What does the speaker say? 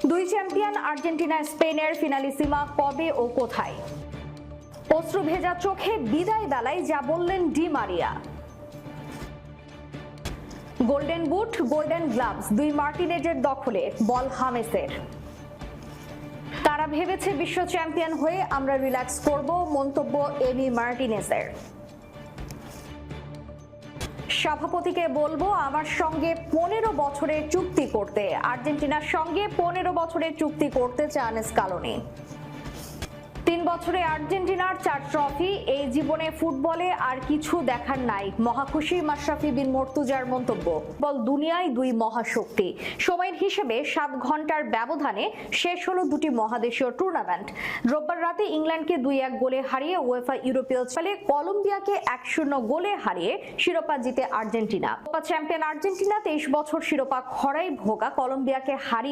দুই champion Argentina স্পেনের Finalissima কবে ও কোথায়? অশ্রু ভেজা চোখে বিদায় বেলায় যা বললেন Di Maria. Golden boot, golden gloves দুই মার্টিনেজের দখলে, বল হামেসের। তারা ভেবেছে বিশ্ব চ্যাম্পিয়ন হয়ে আমরা রিল্যাক্স করব, মন্তব্য এমি মার্টিনেজের। সভাপতিকে বলবো আমার সঙ্গে 15 বছরের চুক্তি করতে। আর্জেন্টিনার সঙ্গে 15 বছরের চুক্তি করতে চান স্কালোনি। 3 বছরে আর্জেন্টিনার 4 ট্রফি, এই জীবনে ফুটবলে আর কিছু দেখার নাই। মহাখুশি মাশরাফি বিন মর্তুজার মন্তব্য। বল দুনিয়ায় দুই মহাশক্তি। সময়ের হিসেবে 7 ঘন্টার ব্যবধানে শেষ হলো দুটি মহাদেশীয় টুর্নামেন্ট। রোববার রাতে ইংল্যান্ডকে 2-1 গোলে হারিয়ে উয়েফা ইউরোপীয় চ্যাম্পিয়ন কলম্বিয়াকে 1-0 গোলে হারিয়ে শিরোপা জিতে আর্জেন্টিনা। চ্যাম্পিয়ন আর্জেন্টিনা 23 বছর শিরোপা খরায় ভোগা কলম্বিয়াকে হারিয়ে